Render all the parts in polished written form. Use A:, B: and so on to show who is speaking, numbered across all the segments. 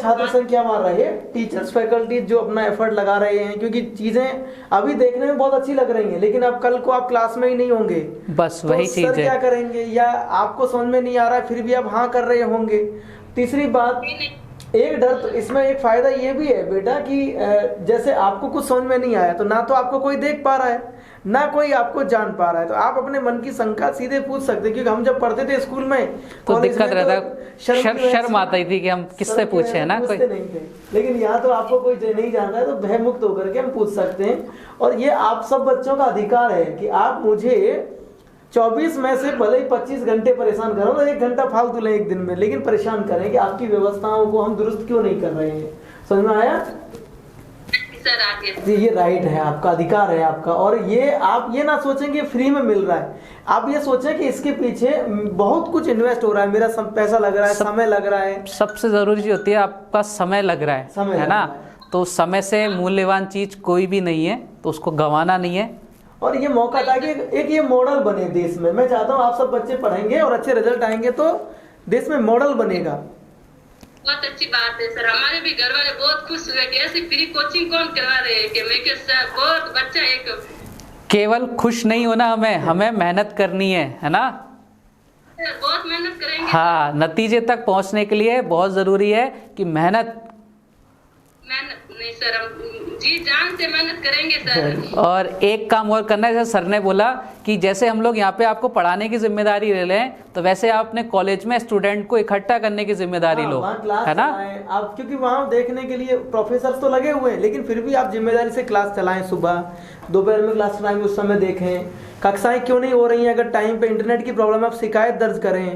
A: छात्र संख्या वहाँ रहे, टीचर्स फैकल्टी जो अपना एफर्ट लगा रहे हैं, क्योंकि चीजें अभी देखने में बहुत अच्छी लग रही हैं, लेकिन अब कल को आप क्लास में ही नहीं होंगे,
B: बस वही
A: तो
B: चीज
A: सर
B: है।
A: क्या करेंगे, या आपको समझ में नहीं आ रहा है फिर भी आप हाँ कर रहे होंगे। तीसरी बात, एक डर तो इसमें एक फायदा ये भी है बेटा कि जैसे आपको कुछ समझ में नहीं आया तो ना तो आपको कोई देख पा रहा है, ना कोई आपको जान पा रहा है, तो आप अपने मन की शंका सीधे पूछ सकते हैं। क्योंकि हम जब पढ़ते थे स्कूल में
B: तो
A: कॉलेज
B: दिक्कत
A: में,
B: रहता,
A: तो
B: शर्म आती थी कि हम किससे पूछे, है ना, कोई
A: नहीं थे। लेकिन यहाँ तो आपको कोई नहीं जानता है तो भय मुक्त होकर के हम पूछ सकते हैं। और ये आप सब बच्चों का अधिकार है कि आप मुझे 24 में से भले ही 25 घंटे परेशान करो, तो 1 घंटा फालतू लें एक दिन में, लेकिन परेशान करें कि आपकी व्यवस्थाओं को हम दुरुस्त क्यों नहीं कर रहे हैं। समझ में आया
C: सर? आगे
A: जी, ये राइट है आपका, अधिकार है आपका। और ये आप ये ना सोचें कि फ्री में मिल रहा है, आप ये सोचें कि इसके पीछे बहुत कुछ इन्वेस्ट हो रहा है, मेरा पैसा लग रहा है, समय लग रहा है।
B: सबसे जरूरी चीज होती है आपका समय लग रहा है,
A: समय
B: है
A: लग
B: ना।
A: रहा है।
B: तो समय से मूल्यवान चीज कोई भी नहीं है, तो उसको गंवाना नहीं है।
A: और ये मौका था कि एक ये मॉडल बने देश में। मैं चाहता हूँ आप सब बच्चे पढ़ेंगे और अच्छे रिजल्ट आएंगे तो देश में मॉडल बनेगा।
C: बहुत अच्छी बात है सर, हमारे भी घर वाले बहुत खुश हुए कि ऐसी फ्री कोचिंग कौन करवा रहे हैं, कि मैं सर बहुत बच्चा एक।
B: केवल खुश नहीं होना, हमें मेहनत करनी है ना।
C: बहुत मेहनत करेंगे।
B: हाँ, नतीजे तक पहुंचने के लिए बहुत जरूरी है कि मेहनत
C: नहीं सर, हम जी जान से मेहनत करेंगे सर।
B: और एक काम और करना है, जैसे सर ने बोला कि जैसे हम लोग यहाँ पे आपको पढ़ाने की जिम्मेदारी ले लें, तो वैसे आप अपने कॉलेज में स्टूडेंट को इकट्ठा करने की जिम्मेदारी लो, है ना।
A: आप क्योंकि वहाँ देखने के लिए प्रोफेसर तो लगे हुए हैं, लेकिन फिर भी आप जिम्मेदारी से क्लास चलाएं। सुबह दोपहर में क्लास चलाएंगे, उस समय देखें कक्षाएं क्यों नहीं हो रही हैं, अगर टाइम पे इंटरनेट की प्रॉब्लम, आप शिकायत दर्ज करें।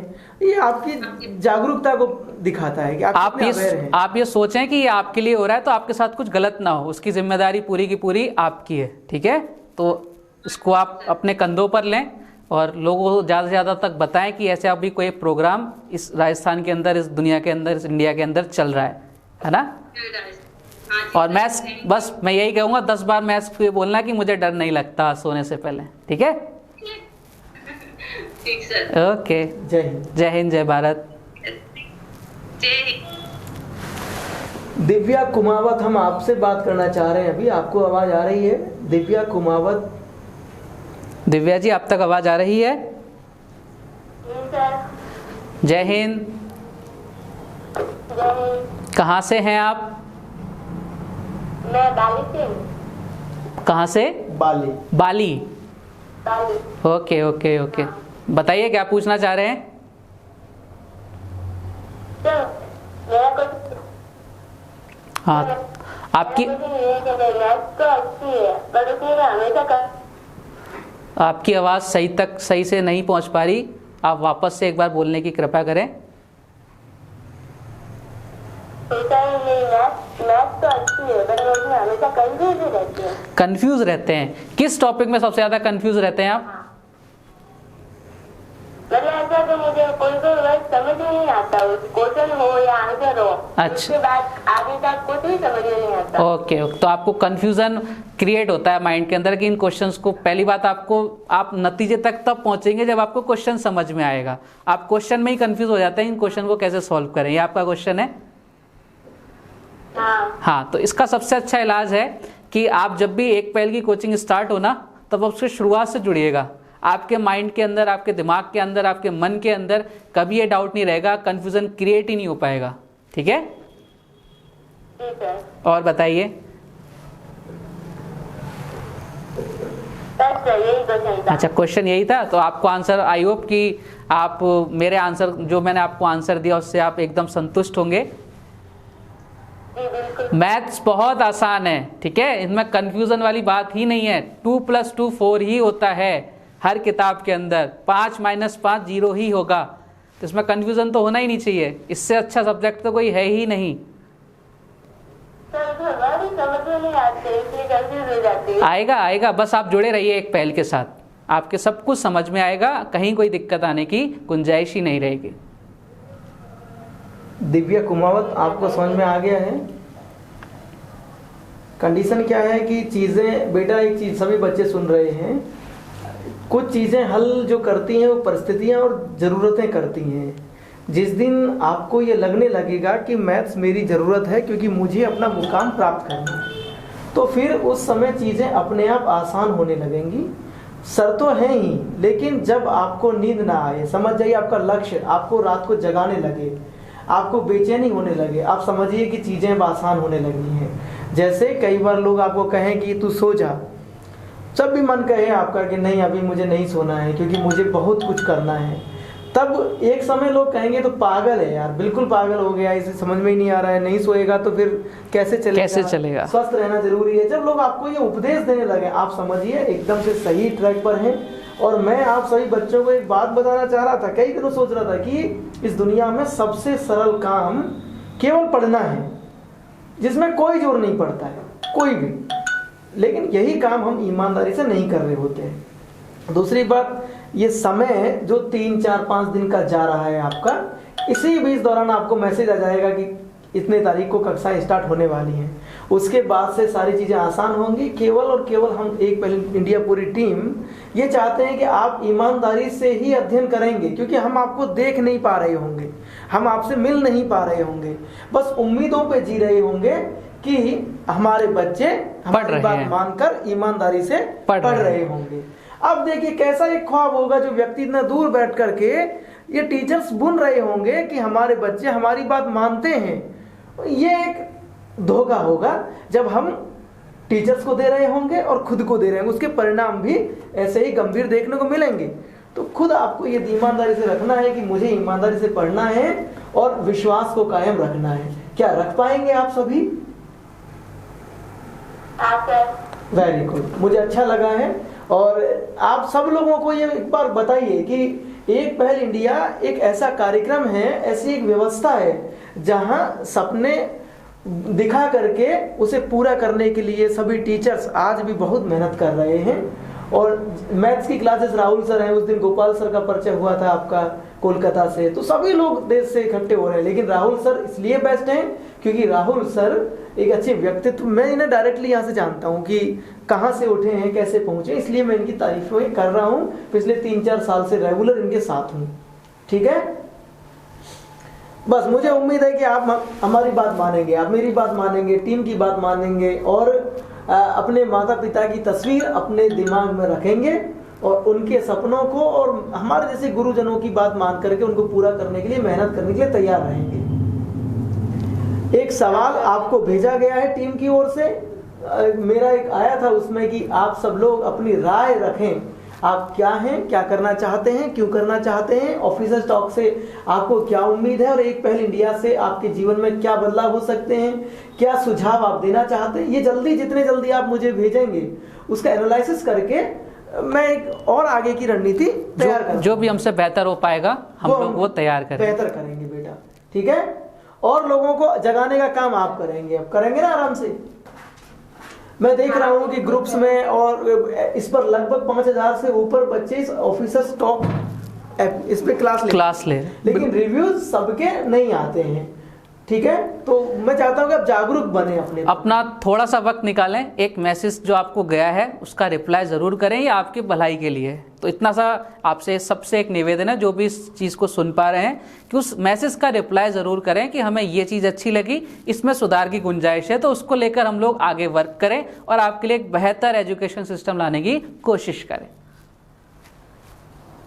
A: ये आपकी जागरूकता को दिखाता है कि
B: आप ये सोचें कि ये आपके लिए हो रहा है, तो आपके साथ कुछ गलत ना हो, उसकी जिम्मेदारी पूरी की पूरी आपकी है, ठीक है। तो इसको आप अपने कंधों पर लें और लोगों को ज़्यादा से ज़्यादा तक बताएं कि ऐसे अभी कोई प्रोग्राम इस राजस्थान के अंदर, इस दुनिया के अंदर, इस इंडिया के अंदर चल रहा है ना। और मैथ्स, बस मैं यही कहूँगा 10 बार मैथ्स ये बोलना कि मुझे डर नहीं लगता सोने से पहले, ठीक है।
C: ठीक सर।
B: ओके,
A: जय हिंद।
B: जय हिंद, जय भारत।
C: जय हिंद।
A: दिव्या कुमावत, हम आपसे बात करना चाह रहे हैं अभी। आपको आवाज आ रही है दिव्या कुमावत?
B: दिव्या जी, आप तक आवाज आ रही है? जय हिंद। कहाँ से हैं आप?
D: मैं बाली से।
B: कहाँ से?
A: बाली।
B: बाली। ओके ओके ओके, बताइए क्या पूछना चाह रहे हैं? हाँ, आपकी आवाज़ सही से नहीं पहुंच पा रही, आप वापस से एक बार बोलने की कृपा करें। कंफ्यूज रहते हैं? किस टॉपिक में सबसे ज्यादा कंफ्यूज रहते हैं आप?
D: ऐसा तो मुझे कोई वर्ड समझ नहीं आता, क्वेश्चन हो या आंसर हो,
B: अच्छा,
D: उसके बाद आगे तक कुछ भी समझ नहीं आता।
B: ओके, तो आपको कंफ्यूजन क्रिएट होता है माइंड के अंदर कि इन क्वेश्चंस को, पहली बात आप नतीजे तक तब पहुंचेंगे जब आपको क्वेश्चन समझ में आएगा। आप क्वेश्चन में ही कंफ्यूज हो जाते हैं, इन क्वेश्चन को कैसे सॉल्व करें, ये आपका क्वेश्चन है। हाँ, तो इसका सबसे अच्छा इलाज है कि आप जब भी एक पहल की कोचिंग स्टार्ट हो ना, तब उसके शुरुआत से जुड़िएगा। आपके माइंड के अंदर, आपके दिमाग के अंदर, आपके मन के अंदर कभी ये डाउट नहीं रहेगा, कंफ्यूजन क्रिएट ही नहीं हो पाएगा, ठीक है। और बताइए। अच्छा, क्वेश्चन यही था, तो आपको आंसर, आई होप कि आप मेरे आंसर, जो मैंने आपको आंसर दिया उससे आप एकदम संतुष्ट होंगे। मैथ्स बहुत आसान है, ठीक है, इनमें कंफ्यूजन वाली बात ही नहीं है। 2 + 2 4 ही होता है हर किताब के अंदर, 5 - 5 0 ही होगा, तो इसमें कंफ्यूजन तो होना ही नहीं चाहिए। इससे अच्छा सब्जेक्ट तो कोई है ही नहीं। आएगा, बस आप जुड़े रहिए एक पहल के साथ, आपके सब कुछ समझ में आएगा, कहीं कोई दिक्कत आने की गुंजाइश ही नहीं रहेगी।
A: दिव्या कुमावत, आपको समझ में आ गया है? कंडीशन क्या है कि चीजें, बेटा एक चीज सभी बच्चे सुन रहे हैं, कुछ चीजें हल जो करती हैं वो परिस्थितियां और जरूरतें करती हैं। जिस दिन आपको ये लगने लगेगा कि मैथ्स मेरी ज़रूरत है क्योंकि मुझे अपना मुकाम प्राप्त करना है, तो फिर उस समय चीज़ें अपने आप आसान होने लगेंगी। सर तो है ही, लेकिन जब आपको नींद ना आए, समझ जाइए आपका लक्ष्य आपको रात को जगाने लगे, आपको बेचैनी होने लगे, आप समझिए कि चीज़ें अब आसान होने लगी हैं। जैसे कई बार लोग आपको कहें कि तू सो जा, जब भी मन कहे आपका कि नहीं अभी मुझे नहीं सोना है क्योंकि मुझे बहुत कुछ करना है, तब एक समय लोग कहेंगे तो पागल है यार, बिल्कुल पागल हो गया, इसे समझ में ही नहीं आ रहा है, नहीं सोएगा तो फिर कैसे चलेगा, स्वस्थ रहना जरूरी है। जब लोग आपको ये उपदेश देने लगे, आप समझिए एकदम से सही ट्रैक पर हैं। और मैं आप सभी बच्चों को एक बात बताना चाह रहा था, कई दिनों सोच रहा था कि इस दुनिया में सबसे सरल काम केवल पढ़ना है, जिसमें कोई जोर नहीं पड़ता है, कोई भी, लेकिन यही काम हम ईमानदारी से नहीं कर रहे होते हैं। दूसरी बात, ये समय जो 3, 4, 5 दिन का जा रहा है आपका, इसी बीच दौरान आपको मैसेज आ जाएगा कि इतने तारीख को कक्षाएं स्टार्ट होने वाली हैं। उसके बाद से सारी चीज़ें आसान होंगी। केवल और केवल हम एक पहले इंडिया पूरी टीम ये चाहते हैं कि आप ईमानदारी से ही अध्ययन करेंगे, क्योंकि हम आपको देख नहीं पा रहे होंगे, हम आपसे मिल नहीं पा रहे होंगे, बस उम्मीदों पे जी रहे होंगे कि हमारे बच्चे हमारी बात मानकर ईमानदारी से पढ़ रहे होंगे। अब देखिए कैसा एक ख्वाब होगा जो व्यक्ति इतना दूर बैठ करके ये टीचर्स बुन रहे होंगे कि हमारे बच्चे हमारी बात मानते हैं। ये एक धोखा होगा जब हम टीचर्स को दे रहे होंगे और खुद को दे रहे होंगे, उसके परिणाम भी ऐसे ही गंभीर देखने को मिलेंगे। तो खुद आपको ये ईमानदारी से रखना है कि मुझे ईमानदारी से पढ़ना है और विश्वास को कायम रखना है। क्या रख पाएंगे आप सभी? वेरी गुड, मुझे अच्छा लगा है। और आप सब लोगों को ये एक बार बताइए कि एक पहल इंडिया एक ऐसा कार्यक्रम है, ऐसी एक व्यवस्था है जहां सपने दिखा करके उसे पूरा करने के लिए सभी टीचर्स आज भी बहुत मेहनत कर रहे हैं। और मैथ्स की क्लासेस राहुल सर हैं, उस दिन गोपाल सर का परिचय हुआ था आपका कोलकाता से, तो सभी लोग देश से इकट्ठे हो रहे हैं। लेकिन राहुल सर इसलिए बेस्ट हैं क्योंकि राहुल सर एक अच्छे व्यक्तित्व, मैं इन्हें डायरेक्टली यहाँ से जानता हूँ कि कहाँ से उठे हैं, कैसे पहुँचे, इसलिए मैं इनकी तारीफें कर रहा हूँ। पिछले 3-4 साल से रेगुलर इनके साथ हूँ, ठीक है। बस मुझे उम्मीद है कि आप हमारी बात मानेंगे, आप मेरी बात मानेंगे, टीम की बात मानेंगे और अपने माता पिता की तस्वीर अपने दिमाग में रखेंगे और उनके सपनों को और हमारे जैसे गुरुजनों की बात मान करके उनको पूरा करने के लिए मेहनत करने के लिए तैयार रहेंगे। एक सवाल आपको भेजा गया है टीम की ओर से, मेरा एक आया था उसमें कि आप सब लोग अपनी राय रखें, आप क्या हैं, क्या करना चाहते हैं, क्यों करना चाहते हैं, ऑफिसर्स टॉक से आपको क्या उम्मीद है और एक पहल इंडिया से आपके जीवन में क्या बदलाव हो सकते हैं, क्या सुझाव आप देना चाहते हैं। ये जल्दी, जितने जल्दी आप मुझे भेजेंगे उसका एनालिसिस करके मैं एक और आगे की रणनीति तैयार करूंगा।
B: जो भी हमसे बेहतर हो पाएगा हम लोग वो तैयार करेंगे,
A: बेहतर करेंगे बेटा, ठीक है। और लोगों को जगाने का काम आप करेंगे, अब करेंगे ना आराम से। मैं देख रहा हूँ कि ग्रुप्स में और इस पर लगभग 5000 से ऊपर बच्चे इस ऑफिसर्स टॉक इस पे क्लास ले, लेकिन रिव्यूज सबके नहीं आते हैं, ठीक है। तो मैं चाहता हूँ कि आप जागरूक बने,
B: अपना थोड़ा सा वक्त निकालें, एक मैसेज जो आपको गया है उसका रिप्लाई ज़रूर करें, ये आपकी भलाई के लिए। तो इतना सा आपसे सबसे एक निवेदन है, जो भी इस चीज़ को सुन पा रहे हैं, कि उस मैसेज का रिप्लाई ज़रूर करें कि हमें ये चीज़ अच्छी लगी, इसमें सुधार की गुंजाइश है, तो उसको लेकर हम लोग आगे वर्क करें और आपके लिए एक बेहतर एजुकेशन सिस्टम लाने की कोशिश करें।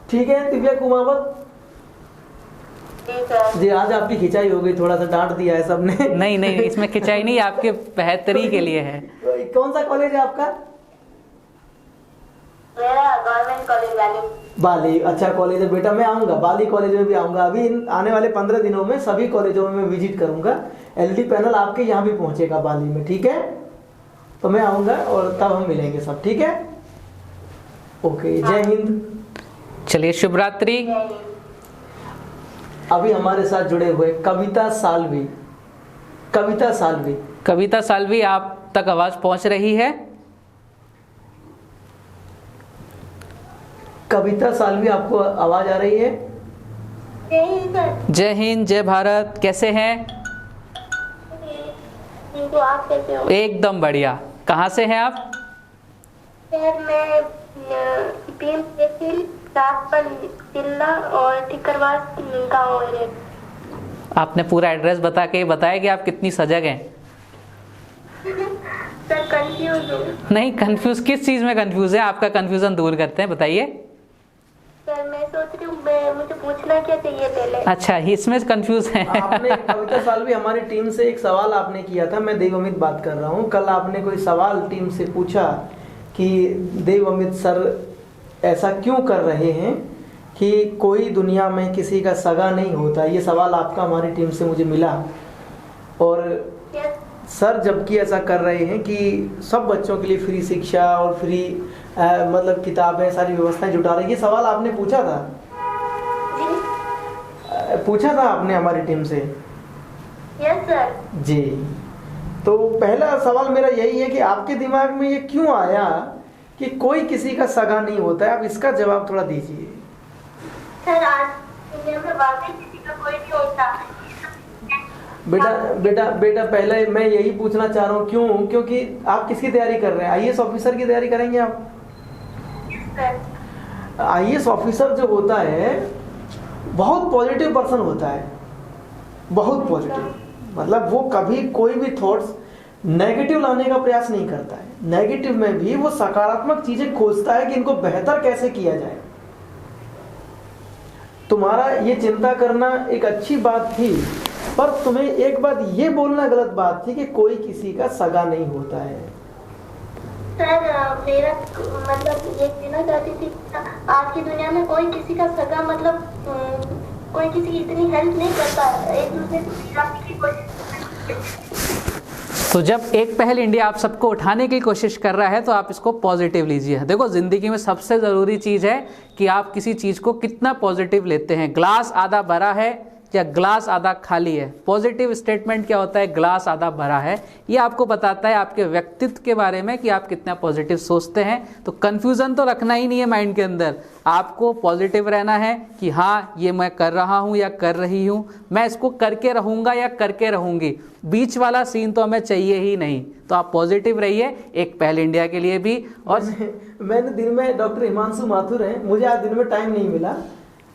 A: ठीक है दिव्या कुमावत जी, आज आपकी खिंचाई हो गई, थोड़ा सा डांट दिया है सबने।
B: नहीं नहीं, इसमें खिंचाई नहीं, आपके बेहतरी के लिए है।
A: कौन सा कॉलेज है आपका?
D: मेरा गवर्नमेंट कॉलेज
A: बाली। अच्छा कॉलेज है बेटा, मैं आऊँगा बाली कॉलेज में भी आऊँगा। अभी आने वाले 15 दिनों में सभी कॉलेजों में मैं विजिट करूँगा। एलडी पैनल आपके यहाँ भी पहुँचेगा बाली में, ठीक है। तो मैं आऊँगा और तब हम मिलेंगे सब, ठीक है। ओके, जय हिंद।
B: चलिए, शुभ रात्रि।
A: अभी हमारे साथ जुड़े हुए कविता सालवी।
B: कविता सालवी, आप तक आवाज पहुंच रही है?
A: कविता सालवी, आपको आवाज आ रही है?
B: जय हिंद, जय भारत। कैसे हैं?
D: आप कैसे हो?
B: एकदम बढ़िया। कहाँ से हैं आप?
D: सर मैं जिला और टिकरवास गाँव है।
B: आपने पूरा एड्रेस बता के बताया कि आप कितनी सजग हैं।
D: सर कंफ्यूज हूँ।
B: नहीं, कंफ्यूज किस चीज़ में कंफ्यूज है? आपका कंफ्यूजन दूर करते हैं, बताइए।
D: सर मैं सोच रही हूँ मुझे पूछना क्या चाहिए पहले।
B: अच्छा, इसमें कंफ्यूज है।
A: आपने कविता सालवी हमारी टीम से एक सवाल आपने किया था। मैं देव अमित बात कर रहा हूँ। कल आपने कोई सवाल टीम से पूछा कि देव अमित सर ऐसा क्यों कर रहे हैं कि कोई दुनिया में किसी का सगा नहीं होता। ये सवाल आपका हमारी टीम से मुझे मिला। और सर जबकि ऐसा कर रहे हैं कि सब बच्चों के लिए फ्री शिक्षा और फ्री मतलब किताबें सारी व्यवस्थाएं जुटा रही है। ये सवाल आपने पूछा था, पूछा था आपने हमारी टीम से।
D: Yes sir.
A: जी, तो पहला सवाल मेरा यही है कि आपके दिमाग में ये क्यों आया कि कोई किसी का सगा नहीं होता है? आप इसका जवाब थोड़ा दीजिए।
D: सर आज दुनिया में वाकई किसी का कोई नहीं होता।
A: बेटा बेटा बेटा पहले मैं यही पूछना चाह रहा हूँ क्यों, क्योंकि आप किसकी तैयारी कर रहे हैं? आईएएस ऑफिसर की तैयारी करेंगे आप? आईएएस ऑफिसर जो होता है बहुत पॉजिटिव पर्सन होता है, बहुत पॉजिटिव। मतलब वो कभी कोई भी थॉट्स नेगेटिव लाने का प्रयास नहीं करता है। नेगेटिव में भी वो सकारात्मक चीजें खोजता है कि इनको बेहतर कैसे किया जाए। तुम्हारा ये चिंता करना एक अच्छी बात थी, पर तुम्हें एक बात ये बोलना गलत बात थी कि कोई किसी का सगा नहीं होता है।
D: सर मेरा मतलब ये कहना चाहती थी, आज की दुनिया में कोई किसी का सगा मतलब कोई किसी की इतनी हेल्प नहीं करता, एक दूसरे को गिराने की कोशिश।
B: तो जब एक पहल इंडिया आप सबको उठाने की कोशिश कर रहा है तो आप इसको पॉजिटिव लीजिए। देखो, ज़िंदगी में सबसे ज़रूरी चीज़ है कि आप किसी चीज़ को कितना पॉजिटिव लेते हैं। ग्लास आधा भरा है या ग्लास आधा खाली है। पॉजिटिव स्टेटमेंट क्या होता है? ग्लास आधा भरा है। ये आपको बताता है आपके व्यक्तित्व के बारे में कि आप कितना पॉजिटिव सोचते हैं। तो कन्फ्यूज़न तो रखना ही नहीं है माइंड के अंदर। आपको पॉजिटिव रहना है कि हाँ, ये मैं कर रहा हूँ या कर रही हूँ, मैं इसको करके रहूँगा या करके रहूँगी। बीच वाला सीन तो हमें चाहिए ही नहीं। तो आप पॉजिटिव रहिए, एक पहल इंडिया के लिए भी। और
A: मैंने दिन में डॉक्टर हिमांशु माथुर हैं, मुझे आज दिन में टाइम नहीं मिला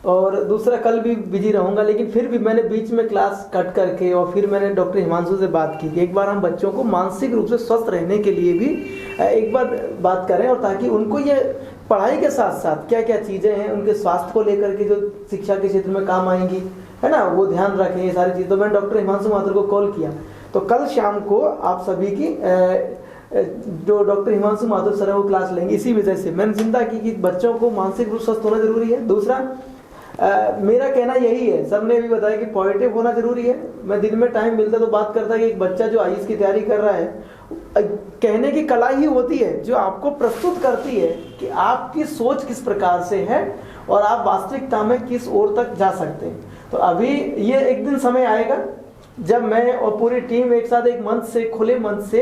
A: और दूसरा कल भी बिजी रहूंगा, लेकिन फिर भी मैंने बीच में क्लास कट करके और फिर मैंने डॉक्टर हिमांशु से बात की कि एक बार हम बच्चों को मानसिक रूप से स्वस्थ रहने के लिए भी एक बार बात करें, और ताकि उनको ये पढ़ाई के साथ साथ क्या क्या चीज़ें हैं उनके स्वास्थ्य को लेकर के जो शिक्षा के क्षेत्र में काम आएंगी, है ना, वो ध्यान रखें ये सारी चीज़। तो मैंने डॉक्टर हिमांशु माथुर को कॉल किया। तो कल शाम को आप सभी की जो डॉक्टर हिमांशु माथुर सर है वो क्लास लेंगे। इसी वजह से मैंने चिंता की कि बच्चों को मानसिक रूप से स्वस्थ होना जरूरी है। दूसरा मेरा कहना यही है, सर ने भी बताया कि पॉजिटिव होना जरूरी है। मैं दिन में टाइम मिलता तो बात करता कि एक बच्चा जो आईएएस की तैयारी कर रहा है, कहने की कला ही होती है जो आपको प्रस्तुत करती है कि आपकी सोच किस प्रकार से है और आप वास्तविकता में किस ओर तक जा सकते हैं। तो अभी ये एक दिन समय आएगा जब मैं और पूरी टीम एक साथ एक मंच से, खुले मंच से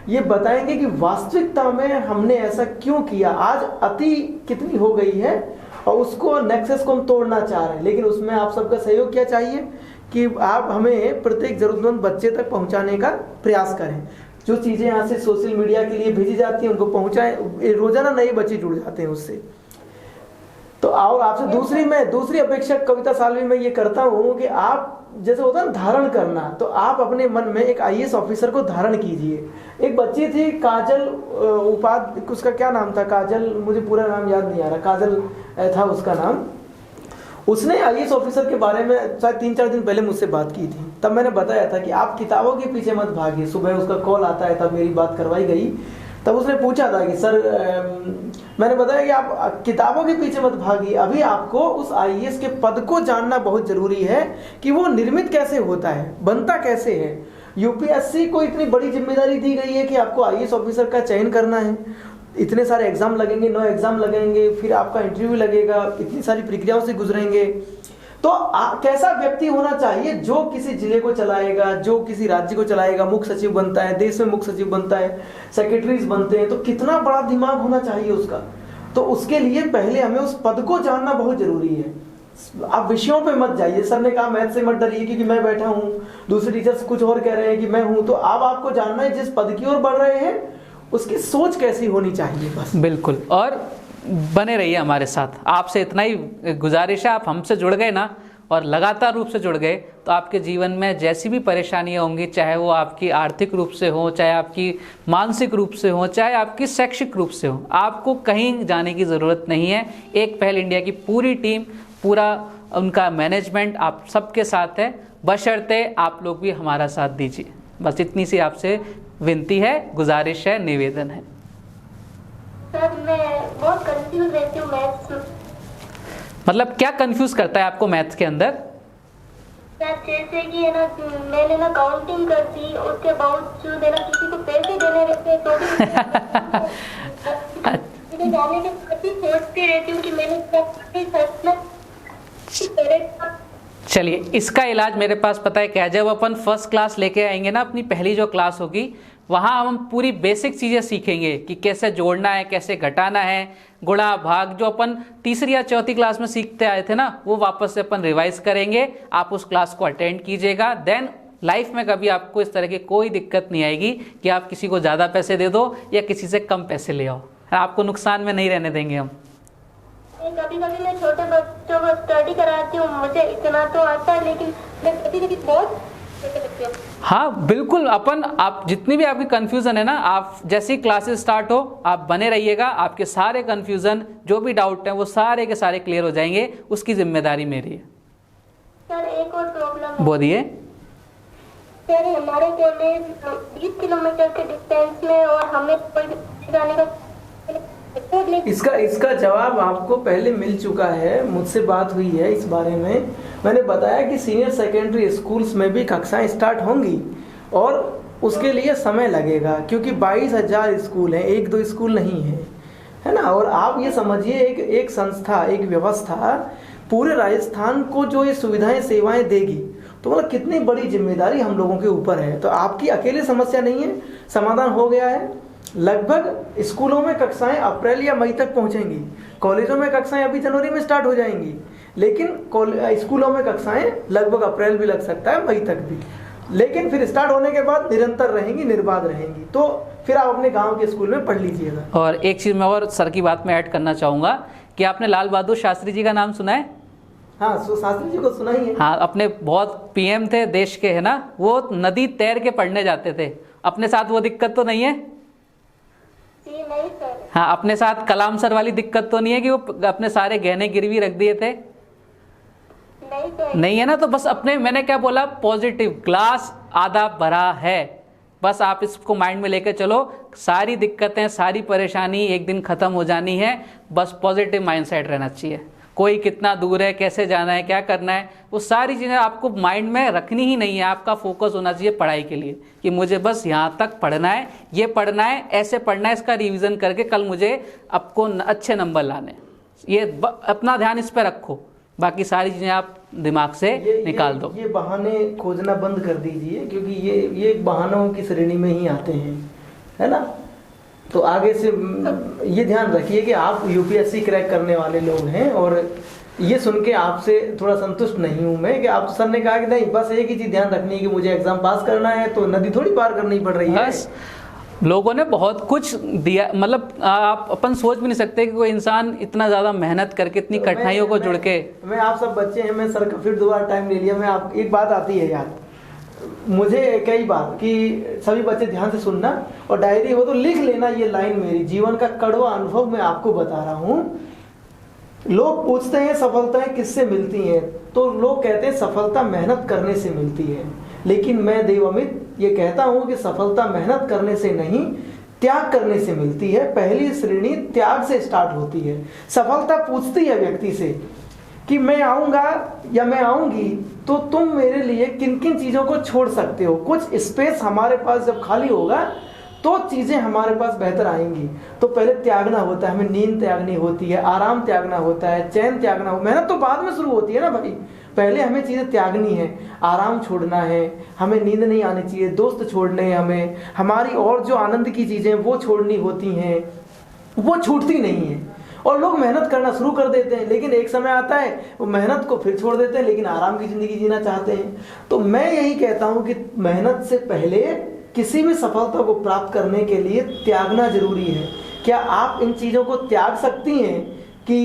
A: ये बताएंगे कि वास्तविकता में हमने ऐसा क्यों किया। आज अति कितनी हो गई है और उसको नेक्सस को हम तोड़ना चाह रहे हैं, लेकिन उसमें आप सबका सहयोग क्या चाहिए कि आप हमें प्रत्येक जरूरतमंद बच्चे तक पहुंचाने का प्रयास करें। जो चीज़ें यहाँ से सोशल मीडिया के लिए भेजी जाती हैं उनको पहुंचाएं। रोजाना नए बच्चे जुड़ जाते हैं उससे। तो और आपसे दूसरी अपेक्षा कविता सालवी में ये करता हूँ कि आप जैसे होता है धारण करना, तो आप अपने मन में एक आईएएस ऑफिसर को धारण कीजिए। एक बच्ची थी काजल उपाध्याय, उसका क्या नाम था, काजल, मुझे पूरा नाम याद नहीं आ रहा, काजल था उसका नाम। उसने आईएएस ऑफिसर के बारे में शायद 3-4 दिन पहले मुझसे बात की थी। तब मैंने बताया था कि आप किताबों के पीछे मत भागिए। सुबह उसका कॉल आता है, तब मेरी बात करवाई गई। तब उसने पूछा था कि सर, मैंने बताया कि आप किताबों के पीछे मत भागिए, अभी आपको उस आईएएस के पद को जानना बहुत जरूरी है कि वो निर्मित कैसे होता है, बनता कैसे है। यूपीएससी को इतनी बड़ी जिम्मेदारी दी गई है कि आपको आईएएस ऑफिसर का चयन करना है। इतने सारे एग्जाम लगेंगे, 9 एग्जाम लगेंगे, फिर आपका इंटरव्यू लगेगा, इतनी सारी प्रक्रियाओं से गुजरेंगे। तो कैसा व्यक्ति होना चाहिए जो किसी जिले को चलाएगा, जो किसी राज्य को चलाएगा, मुख्य सचिव बनता है, देश में मुख्य सचिव बनता है, सेक्रेटरीज बनते हैं, तो कितना बड़ा दिमाग होना चाहिए उसका। तो उसके लिए पहले हमें उस पद को जानना बहुत जरूरी है। आप विषयों पे मत जाइए। सर ने कहा मैथ से मत डरिए क्योंकि मैं बैठा हूँ, दूसरे टीचर्स कुछ और कह रहे हैं कि मैं हूँ। तो अब आपको जानना है जिस पद की ओर बढ़ रहे हैं उसकी सोच कैसी होनी चाहिए, बस।
B: बिल्कुल, और बने रहिए हमारे साथ। आपसे इतना ही गुजारिश है, आप हमसे जुड़ गए ना और लगातार रूप से जुड़ गए तो आपके जीवन में जैसी भी परेशानियां होंगी, चाहे वो आपकी आर्थिक रूप से हो, चाहे आपकी मानसिक रूप से हो, चाहे आपकी शैक्षिक रूप से हो, आपको कहीं जाने की ज़रूरत नहीं है। एक पहल इंडिया की पूरी टीम, पूरा उनका मैनेजमेंट आप सबके साथ है, बशर्ते आप लोग भी हमारा साथ दीजिए। बस इतनी सी आपसे विनती है, गुजारिश है, निवेदन है।
D: सर मैं बहुत कंफ्यूज रहती हूँ मैथ्स में।
B: मतलब क्या कंफ्यूज करता है आपको मैथ्स के अंदर?
D: सर जैसे कि है ना, मैंने ना काउंटिंग कर दी, उसके बावजूद है ना किसी को पैसे देने रहते हैं तो भी जाने के बाद सोचती रहती हूँ कि मैंने
B: चलिए, इसका इलाज मेरे पास पता है क्या है। जब अपन फर्स्ट क्लास लेके आएंगे ना, अपनी पहली जो क्लास होगी, वहाँ हम पूरी बेसिक चीज़ें सीखेंगे कि कैसे जोड़ना है, कैसे घटाना है, गुणा भाग, जो अपन तीसरी या चौथी क्लास में सीखते आए थे ना, वो वापस से अपन रिवाइज करेंगे। आप उस क्लास को अटेंड कीजिएगा, देन लाइफ में कभी आपको इस तरह की कोई दिक्कत नहीं आएगी कि आप किसी को ज़्यादा पैसे दे दो या किसी से कम पैसे ले आओ। आपको नुकसान में नहीं रहने देंगे हम।
D: कभी कभी मैं छोटे बच्चों को स्टडी कराती हूँ, मुझे इतना तो आता है, लेकिन मैं कभी कभी बहुत।
B: हाँ बिल्कुल, आप जितनी भी आपकी कंफ्यूजन है ना, आप जैसी क्लासेस स्टार्ट हो आप बने रहिएगा, आपके सारे कंफ्यूजन जो भी डाउट हैं वो सारे के सारे क्लियर हो जाएंगे। उसकी जिम्मेदारी मेरी है।
D: सर एक और प्रॉब्लम है।
B: बोलिए।
D: सर हमारे कॉलेज 20 किलोमीटर के डिस्टेंस में, और हमें कोई जाने का
A: इसका जवाब आपको पहले मिल चुका है, मुझसे बात हुई है इस बारे में। मैंने बताया कि सीनियर सेकेंडरी स्कूल्स में भी कक्षाएं स्टार्ट होंगी और उसके लिए समय लगेगा, क्योंकि 22,000 स्कूल हैं, एक दो स्कूल नहीं है ना। और आप ये समझिए, एक संस्था, एक व्यवस्था पूरे राजस्थान को जो ये सुविधाएं सेवाएं देगी, तो मतलब कितनी बड़ी जिम्मेदारी हम लोगों के ऊपर है। तो आपकी अकेले समस्या नहीं है, समाधान हो गया है। लगभग स्कूलों में कक्षाएं अप्रैल या मई तक पहुंचेंगी, कॉलेजों में कक्षाएं अभी जनवरी में स्टार्ट हो जाएंगी, लेकिन स्कूलों में कक्षाएं लगभग अप्रैल भी लग सकता है, मई तक भी। लेकिन फिर स्टार्ट होने के बाद निरंतर रहेंगी, निर्बाध रहेंगी। तो फिर आप अपने गांव के स्कूल में पढ़ लीजिएगा।
B: और एक चीज़ मैं और सर की बात में ऐड करना चाहूँगा कि आपने लाल बहादुर शास्त्री जी का नाम सुना है?
A: हाँ, शास्त्री जी को सुना ही है।
B: हाँ, अपने बहुत पीएम थे देश के, है ना। वो नदी तैर के पढ़ने जाते थे। अपने साथ वो दिक्कत तो नहीं है?
D: नहीं सर।
B: हाँ, अपने साथ कलाम सर वाली दिक्कत तो नहीं है कि वो अपने सारे गहने गिरवी रख दिए थे?
D: नहीं सर।
B: नहीं है ना। तो बस अपने, मैंने क्या बोला, पॉजिटिव, ग्लास आधा भरा है। बस आप इसको माइंड में लेकर चलो, सारी दिक्कतें, सारी परेशानी एक दिन खत्म हो जानी है। बस पॉजिटिव माइंडसेट रहना चाहिए। कोई कितना दूर है, कैसे जाना है, क्या करना है, वो सारी चीज़ें आपको माइंड में रखनी ही नहीं है। आपका फोकस होना चाहिए पढ़ाई के लिए कि मुझे बस यहाँ तक पढ़ना है, ये पढ़ना है, ऐसे पढ़ना है, इसका रिवीजन करके कल मुझे आपको अच्छे नंबर लाने। ये अपना ध्यान इस पर रखो, बाकी सारी चीज़ें आप दिमाग से निकाल दो।
A: ये बहाने खोजना बंद कर दीजिए, क्योंकि ये बहानों की श्रेणी में ही आते हैं, है ना। तो आगे से ये ध्यान रखिए कि आप यूपीएससी क्रैक करने वाले लोग हैं। और ये सुन के आपसे थोड़ा संतुष्ट नहीं हूं मैं कि आप, सर ने कहा कि नहीं, बस एक ही चीज़ ध्यान रखनी है कि मुझे एग्जाम पास करना है, तो नदी थोड़ी पार करनी पड़ रही है।
B: बस लोगों ने बहुत कुछ दिया, मतलब आप अपन सोच भी नहीं सकते कि कोई इंसान इतना ज़्यादा मेहनत करके, इतनी कठिनाइयों को जुड़ के।
A: मैं आप सब बच्चे हैं, मैं सर का फिर दोबारा टाइम ले लिया। मैं आप, एक बात आती है याद मुझे कई बार कि सभी बच्चे ध्यान से सुनना और डायरी हो तो लिख लेना, ये लाइन मेरी जीवन का कड़वा अनुभव मैं आपको बता रहा हूँ। लोग पूछते हैं सफलताएं किससे मिलती हैं, तो लोग कहते हैं सफलता मेहनत करने से मिलती है, लेकिन मैं देवअमित ये कहता हूँ कि सफलता मेहनत करने से नहीं, त्याग करने से मिलती है। पहली श्रेणी त्याग से स्टार्ट होती है। सफलता पूछती है व्यक्ति से कि मैं आऊंगा या मैं आऊंगी, तो तुम मेरे लिए किन किन चीजों को छोड़ सकते हो। कुछ स्पेस हमारे पास जब खाली होगा तो चीजें हमारे पास बेहतर आएंगी। तो पहले त्यागना होता है, हमें नींद त्यागनी होती है, आराम त्यागना होता है, चैन त्यागना हो। मेहनत तो बाद में शुरू होती है ना भाई, पहले हमें चीजें त्यागनी है, आराम छोड़ना है, हमें नींद नहीं आनी चाहिए, दोस्त छोड़ने हैं हमें, हमारी और जो आनंद की चीजें वो छोड़नी होती हैं, वो छूटती नहीं है। और लोग मेहनत करना शुरू कर देते हैं, लेकिन एक समय आता है वो मेहनत को फिर छोड़ देते हैं, लेकिन आराम की जिंदगी जीना चाहते हैं। तो मैं यही कहता हूं कि मेहनत से पहले किसी भी सफलता को प्राप्त करने के लिए त्यागना जरूरी है। क्या आप इन चीजों को त्याग सकती हैं कि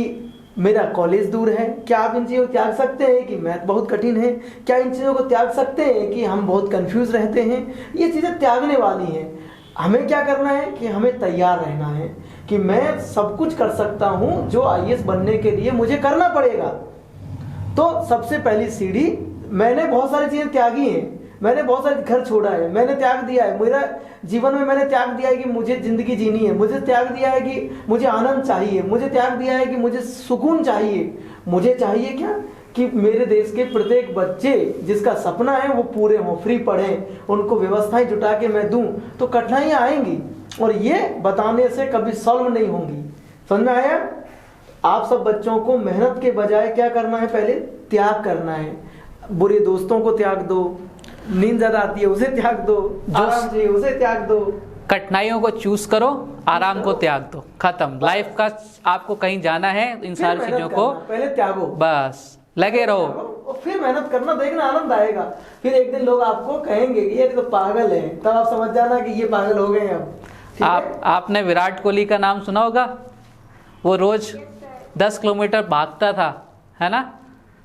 A: मेरा कॉलेज दूर है, क्या आप इन चीज़ों को त्याग सकते हैं कि मैथ बहुत कठिन है? क्या इन चीज़ों को त्याग सकते हैं कि हम बहुत कंफ्यूज रहते हैं? ये चीज़ें त्यागने वाली हैं। हमें क्या करना है कि हमें तैयार रहना है कि मैं सब कुछ कर सकता हूँ जो आईएएस बनने के लिए मुझे करना पड़ेगा। तो सबसे पहली सीढ़ी, मैंने बहुत सारी चीज़ें त्यागी हैं, मैंने बहुत सारे घर छोड़ा है, मैंने त्याग दिया है, मेरा जीवन में मैंने त्याग दिया है कि मुझे जिंदगी जीनी है, मुझे त्याग दिया है कि मुझे आनंद चाहिए, मुझे त्याग दिया है कि मुझे सुकून चाहिए। मुझे चाहिए क्या कि मेरे देश के प्रत्येक बच्चे जिसका सपना है वो पूरे हों, फ्री पढ़ें, उनको व्यवस्थाएं जुटा के मैं दूं। तो कठिनाइयां आएंगी और ये बताने से कभी सॉल्व नहीं होंगी। समझ में आया? आप सब बच्चों को मेहनत के बजाय क्या करना है, पहले त्याग करना है। बुरे दोस्तों को त्याग दो, नींद ज्यादा आती है उसे त्याग दो, आराम चाहिए उसे त्याग दो।
B: कठिनाइयों को चूज करो, आराम को त्याग दो, खत्म। लाइफ का आपको कहीं जाना है, इन सारी चीजों को
A: पहले त्यागो,
B: बस लगे रहो
A: और फिर मेहनत करना, देखना आनंद आएगा। फिर एक दिन लोग आपको कहेंगे कि ये तो पागल है, तब आप समझ जाना कि ये पागल हो गए हैं अब।
B: आपने विराट कोहली का नाम सुना होगा, वो रोज 10 किलोमीटर भागता था, है ना?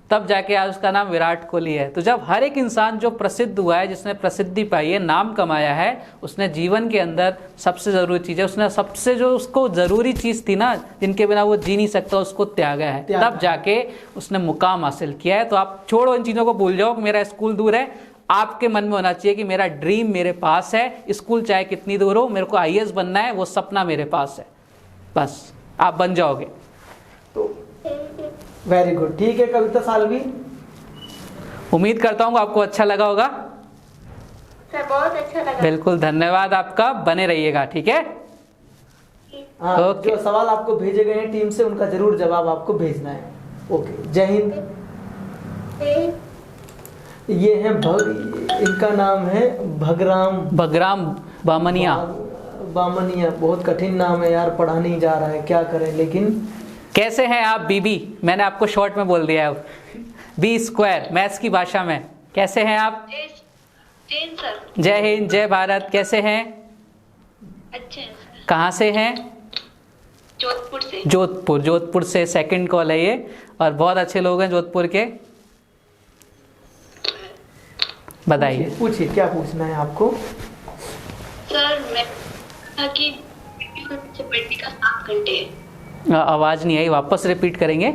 B: तब जाके आज उसका नाम विराट कोहली है। तो जब हर एक इंसान जो प्रसिद्ध हुआ है, जिसने प्रसिद्धि पाई है, नाम कमाया है, उसने जीवन के अंदर सबसे ज़रूरी चीज़ है, उसने सबसे जो उसको ज़रूरी चीज़ थी ना, जिनके बिना वो जी नहीं सकता, उसको त्यागा है, तब जाके उसने मुकाम हासिल किया है। तो आप छोड़ो, इन चीज़ों को भूल जाओ कि मेरा स्कूल दूर है। आपके मन में होना चाहिए कि मेरा ड्रीम मेरे पास है, स्कूल चाहे कितनी दूर हो, मेरे को आईएएस बनना है, वो सपना मेरे पास है, बस आप बन जाओगे।
A: तो वेरी गुड, ठीक है कविता सालवी,
B: उम्मीद करता हूँ आपको अच्छा लगा होगा।
D: सर बहुत अच्छा लगा।
B: बिल्कुल, धन्यवाद आपका, बने रहिएगा, ठीक है?
A: हाँ,
B: ओके।
A: जो सवाल आपको भेजे गए हैं टीम से, उनका जरूर जवाब आपको भेजना है। ओके, जय हिंद। ये है इनका नाम है
B: भगराम बामनिया।
A: बामनिया, बहुत कठिन नाम है यार, पढ़ा नहीं जा रहा है, क्या करें। लेकिन
B: कैसे हैं आप बीबी? मैंने आपको शॉर्ट में बोल दिया है, बी स्क्वायर मैथ्स की भाषा में। कैसे हैं आप? जय हिंद, जय भारत। कैसे हैं?
C: अच्छे हैं सर।
B: कहाँ से हैं?
C: जोधपुर से।
B: जोधपुर से सेकंड कॉल है ये, और बहुत अच्छे लोग हैं जोधपुर के। बताइए,
A: पूछिए क्या पूछना है आपको।
C: सर मैं कि पढ़ने का 7 घंटे है।
B: आवाज़ नहीं आई, वापस रिपीट करेंगे?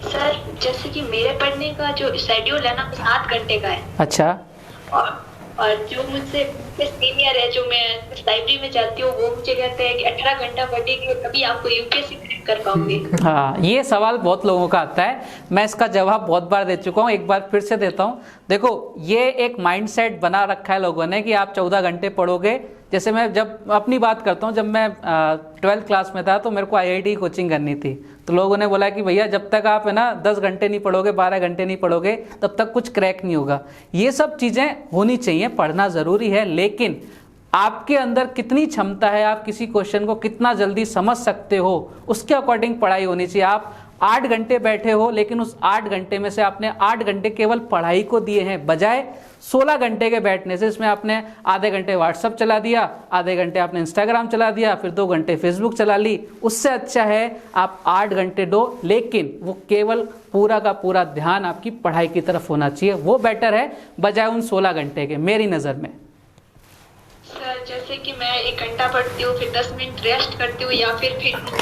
C: सर जैसे कि मेरे पढ़ने का जो शेड्यूल है ना, 7 घंटे का है।
B: अच्छा।
C: और जो मुझसे सीनियर है, जो मैं लाइब्रेरी में जाती हूँ, वो मुझे कहते हैं कि 18 घंटा पढ़ेगी तभी आपको यूपीएससी क्रैक कर पाओगे।
B: हाँ, ये सवाल बहुत लोगों का आता है, मैं इसका जवाब बहुत बार दे चुका हूँ, एक बार फिर से देता हूँ। देखो, ये एक माइंडसेट बना रखा है लोगों ने कि आप 14 घंटे पढ़ोगे। जैसे मैं जब अपनी बात करता हूँ, जब मैं 12th क्लास में था तो मेरे को IIT कोचिंग करनी थी, तो लोगों ने बोला कि भैया जब तक आप है ना 10 घंटे नहीं पढ़ोगे, 12 घंटे नहीं पढ़ोगे, तब तक कुछ क्रैक नहीं होगा। ये सब चीज़ें होनी चाहिए, पढ़ना ज़रूरी है, लेकिन आपके अंदर कितनी क्षमता है, आप किसी क्वेश्चन को कितना जल्दी समझ सकते हो, उसके अकॉर्डिंग पढ़ाई होनी चाहिए। आप 8 घंटे बैठे हो, लेकिन उस 8 घंटे में से आपने 8 घंटे केवल पढ़ाई को दिए हैं, बजाय 16 घंटे के बैठने से। इसमें आपने आधे घंटे व्हाट्सअप चला दिया, आधे घंटे आपने इंस्टाग्राम चला दिया, फिर 2 घंटे फेसबुक चला ली। उससे अच्छा है आप 8 घंटे दो, लेकिन वो केवल पूरा का पूरा ध्यान आपकी पढ़ाई की तरफ होना चाहिए, वो बेटर है बजाय उन 16 घंटे के, मेरी नज़र में।
C: सर जैसे कि मैं 1 घंटा पढ़ती हूँ, फिर 10 मिनट रेस्ट करती हूँ, या फिर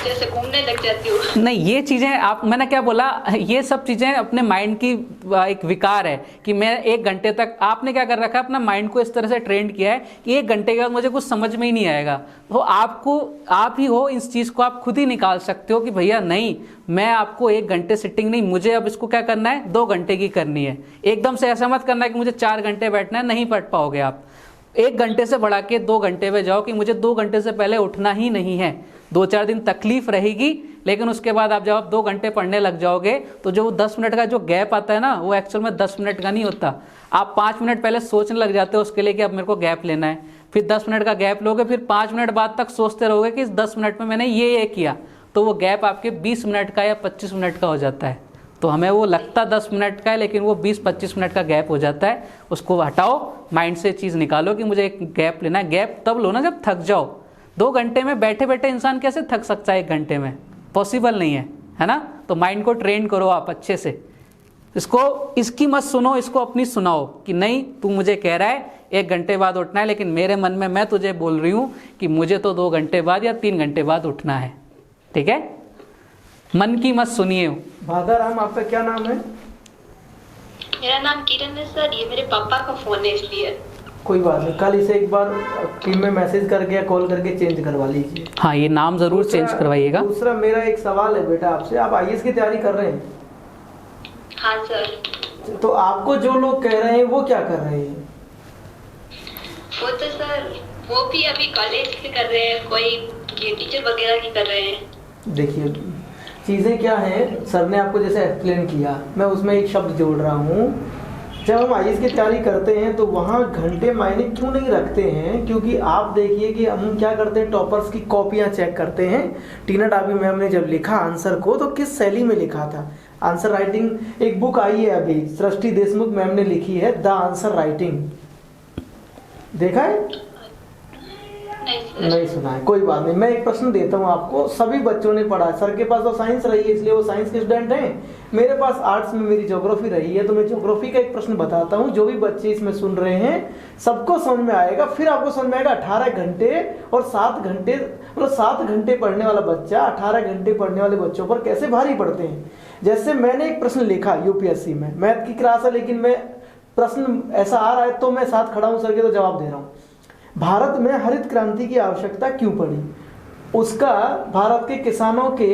C: जैसे घूमने लग जाती हूँ।
B: नहीं, ये चीज़ें आप, मैंने क्या बोला, ये सब चीज़ें अपने माइंड की एक विकार है कि मैं 1 घंटे तक, आपने क्या कर रखा है, अपना माइंड को इस तरह से ट्रेंड किया है कि 1 घंटे के बाद मुझे कुछ समझ में ही नहीं आएगा। तो आपको, आप ही हो, इस चीज़ को आप खुद ही निकाल सकते हो कि भैया नहीं, मैं आपको 1 घंटे सिटिंग नहीं, मुझे अब इसको क्या करना है, 2 घंटे की करनी है। एकदम से ऐसा मत करना है कि मुझे 4 घंटे बैठना है, नहीं पढ़ पाओगे आप। 1 घंटे से बढ़ा के 2 घंटे पे जाओ कि मुझे 2 घंटे से पहले उठना ही नहीं है। 2-4 दिन तकलीफ रहेगी, लेकिन उसके बाद आप जब आप 2 घंटे पढ़ने लग जाओगे तो जो 10 मिनट का जो गैप आता है ना, वो एक्चुअल में 10 मिनट का नहीं होता। आप 5 मिनट पहले सोचने लग जाते हो उसके लिए कि अब मेरे को गैप लेना है, फिर 10 मिनट का गैप लोगे, फिर 5 मिनट बाद तक सोचते रहोगे कि इस 10 मिनट में मैंने ये किया, तो वो गैप आपके 20 मिनट का या 25 मिनट का हो जाता है। तो हमें वो लगता 10 मिनट का है, लेकिन वो 20-25 मिनट का गैप हो जाता है। उसको हटाओ, माइंड से चीज़ निकालो कि मुझे एक गैप लेना है। गैप तब लो ना जब थक जाओ। 2 घंटे में बैठे बैठे इंसान कैसे थक सकता है 1 घंटे में? पॉसिबल नहीं है, है ना। तो माइंड को ट्रेन करो आप अच्छे से, इसकी मत सुनो, इसको अपनी सुनाओ कि नहीं तू मुझे कह रहा है 1 घंटे बाद उठना है, लेकिन मेरे मन में मैं तुझे बोल रही हूँ कि मुझे तो 2 घंटे बाद या 3 घंटे बाद उठना है, ठीक है। मन की मत सुनिए।
A: भादाराम, आपका क्या नाम है?
C: मेरा नाम किरण है सर, ये मेरे पापा का फोन है इसलिए।
A: कोई बात नहीं, कल इसे एक बार टीम में मैसेज करके या कॉल करके चेंज करवा लीजिए।
B: हाँ, ये नाम जरूर चेंज करवाइएगा।
A: दूसरा मेरा एक सवाल है बेटा आपसे, आप आईएएस की तैयारी कर रहे हैं?
C: हाँ सर।
A: तो आपको जो लोग कह रहे हैं वो क्या कर रहे हैं?
C: वो तो सर वो भी अभी कॉलेज से कर रहे हैं, कोई ये टीचर वगैरह की कर रहे हैं।
A: देखिए चीज़ें क्या हैं, सर ने आपको जैसे एक्सप्लेन किया, मैं उसमें एक शब्द जोड़ रहा हूँ। जब हम आईएएस की तैयारी करते हैं तो वहाँ घंटे मायने क्यों नहीं रखते हैं? क्योंकि आप देखिए कि हम क्या करते हैं, टॉपर्स की कॉपियाँ चेक करते हैं। टीना डाबी मैम ने जब लिखा आंसर को तो किस शैली में लिखा था? आंसर राइटिंग एक बुक आई है अभी, सृष्टि देशमुख मैम ने लिखी है, द आंसर राइटिंग। देखा है? नहीं सुना है, कोई बात नहीं। मैं एक प्रश्न देता हूँ आपको, सभी बच्चों ने पढ़ा। सर के पास तो साइंस रही है इसलिए वो साइंस के स्टूडेंट हैं, मेरे पास आर्ट्स में मेरी ज्योग्राफी रही है, तो मैं ज्योग्राफी का एक प्रश्न बताता हूँ। जो भी बच्चे इसमें सुन रहे हैं सबको समझ में आएगा, फिर आपको समझ में आएगा 18 घंटे और 7 घंटे, मतलब 7 घंटे पढ़ने वाला बच्चा 18 घंटे पढ़ने वाले बच्चों पर कैसे भारी पड़ते हैं। जैसे मैंने एक प्रश्न लिखा यूपीएससी में, मैथ की क्लास है लेकिन मैं प्रश्न ऐसा आ रहा है तो मैं साथ खड़ा हूँ सर के, तो जवाब दे रहा हूँ। भारत में हरित क्रांति की आवश्यकता क्यों पड़ी? उसका भारत के किसानों के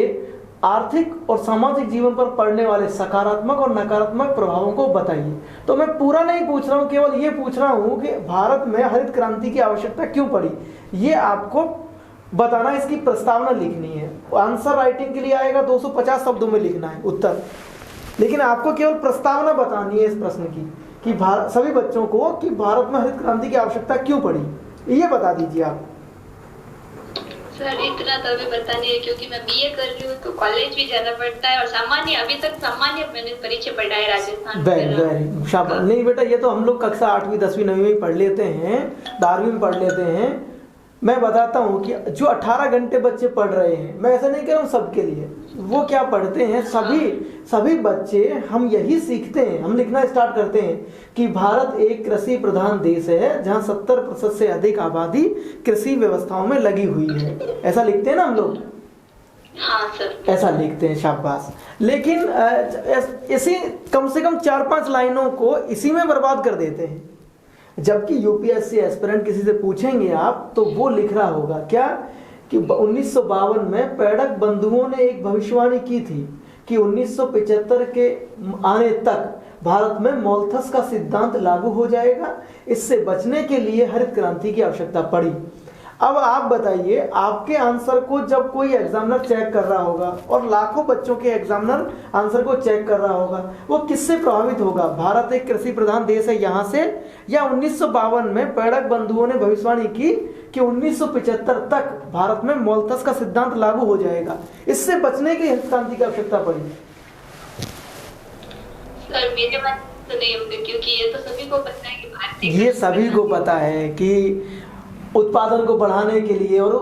A: आर्थिक और सामाजिक जीवन पर पड़ने वाले सकारात्मक और नकारात्मक प्रभावों को बताइए। तो मैं पूरा नहीं पूछ रहा हूँ, केवल ये पूछ रहा हूँ कि भारत में हरित क्रांति की आवश्यकता क्यों पड़ी, ये आपको बताना, इसकी प्रस्तावना लिखनी है। आंसर राइटिंग के लिए आएगा 250 शब्दों में लिखना है उत्तर, लेकिन आपको केवल प्रस्तावना बतानी है इस प्रश्न की कि सभी बच्चों को कि भारत में हरित क्रांति की आवश्यकता क्यों पड़ी, ये बता दीजिए आप।
C: सर इतना तो अभी पता नहीं है क्योंकि मैं बीए कर रही हूँ तो कॉलेज भी जाना पड़ता है, और सामान्य अभी तक सामान्य मैंने परीक्षा पढ़ा है राजस्थान।
A: वेरी शाबाश। नहीं बेटा, ये तो हम लोग कक्षा 8वीं 10वीं 9वीं में पढ़ लेते हैं, 12वीं में पढ़ लेते हैं। मैं बताता हूँ कि जो 18 घंटे बच्चे पढ़ रहे हैं, मैं ऐसा नहीं कह रहा हूँ सबके लिए, वो क्या पढ़ते हैं, सभी बच्चे हम यही सीखते हैं। हम लिखना स्टार्ट करते हैं कि भारत एक कृषि प्रधान देश है जहाँ 70% से अधिक आबादी कृषि व्यवस्थाओं में लगी हुई है, ऐसा लिखते हैं ना हम लोग।
C: हाँ सर,
A: ऐसा लिखते हैं, शाबाश। लेकिन इसी कम से कम 4-5 लाइनों को इसी में बर्बाद कर देते हैं। जबकि यूपीएससी एस्पिरेंट किसी से पूछेंगे आप तो वो लिख रहा होगा क्या कि 1952 में पैडक बंधुओं ने एक भविष्यवाणी की थी कि 1975 के आने तक भारत में मोल्थस का सिद्धांत लागू हो जाएगा। इससे बचने के लिए हरित क्रांति की आवश्यकता पड़ी। अब आप बताइए, आपके आंसर को जब कोई एग्जामिनर चेक कर रहा होगा और लाखों बच्चों के एग्जामिनर आंसर को चेक कर रहा होगा, वो किससे प्रभावित होगा? भारत एक कृषि प्रधान देश है यहाँ से, या 1952 में पैडक बंधुओं ने भविष्यवाणी की कि 1975 तक भारत में मोल्थस का सिद्धांत लागू हो जाएगा, इससे बचने की हरित क्रांति की आवश्यकता पड़ी।
C: सर मेरे मन तो नहीं होंगे क्योंकि ये तो सभी को पता है कि भारतीय,
A: ये सभी को पता है कि उत्पादन को बढ़ाने के लिए, और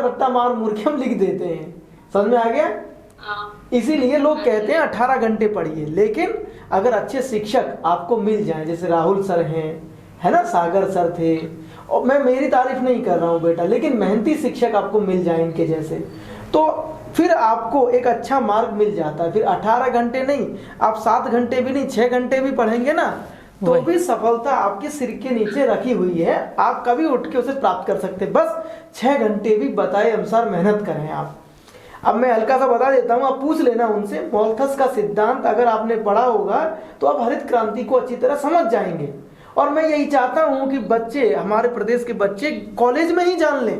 A: रट्टा मार मूर्ख हम लिख देते हैं। समझ में आ गया?
C: हाँ।
A: इसीलिए लोग कहते हैं 18 घंटे पढ़िए। लेकिन अगर अच्छे शिक्षक आपको मिल जाएं, जैसे राहुल सर हैं, है ना, सागर सर थे, और मैं मेरी तारीफ नहीं कर रहा हूँ बेटा, लेकिन मेहनती शिक्षक आपको मिल जाए इनके जैसे, तो फिर आपको एक अच्छा मार्क मिल जाता है। फिर 18 घंटे नहीं, आप 7 घंटे भी नहीं, 6 घंटे भी पढ़ेंगे ना, तो भी सफलता आपके सिर के नीचे रखी हुई है, आप कभी उठ के उसे प्राप्त कर सकते। बस 6 घंटे भी बताए अनुसार मेहनत करें आप। अब मैं हल्का सा बता देता हूँ, आप पूछ लेना उनसे, मोल्थस का सिद्धांत अगर आपने पढ़ा होगा तो आप हरित क्रांति को अच्छी तरह समझ जाएंगे। और मैं यही चाहता हूँ कि बच्चे, हमारे प्रदेश के बच्चे कॉलेज में ही जान लें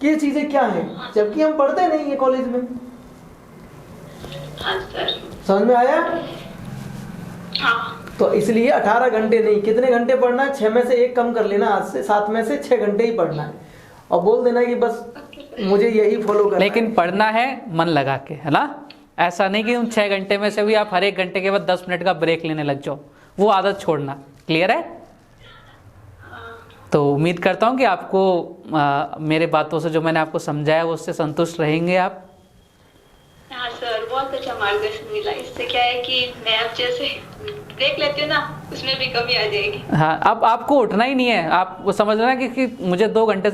A: कि ये चीजें क्या हैं, जबकि हम पढ़ते नहीं है कॉलेज में।
C: हाँ सर।
A: समझ में आया?
C: हाँ।
A: तो इसलिए 18 घंटे नहीं, कितने घंटे पढ़ना है? 6 में से 1 कम कर लेना, आज से 7 में से 6 घंटे ही पढ़ना है, और बोल देना कि बस मुझे यही फॉलो करना है।
B: लेकिन पढ़ना है मन लगा के, है ना। ऐसा नहीं कि उन 6 घंटे में से भी आप हर 1 घंटे के बाद 10 मिनट का ब्रेक लेने लग जाओ, वो आदत छोड़ना। क्लियर है? तो उम्मीद करता हूँ कि आपको मेरे बातों से जो मैंने आपको समझाया वो उससे संतुष्ट रहेंगे आप।
C: हाँ सर, बहुत मार्गदर्शन मिला। इससे क्या है कि मैं अब जैसे देख लेती हूँ ना, उसमें भी कमी आ जाएगी।
B: हाँ, अब आपको उठना ही नहीं है, आप वो समझ रहे हैं कि मुझे 2 घंटे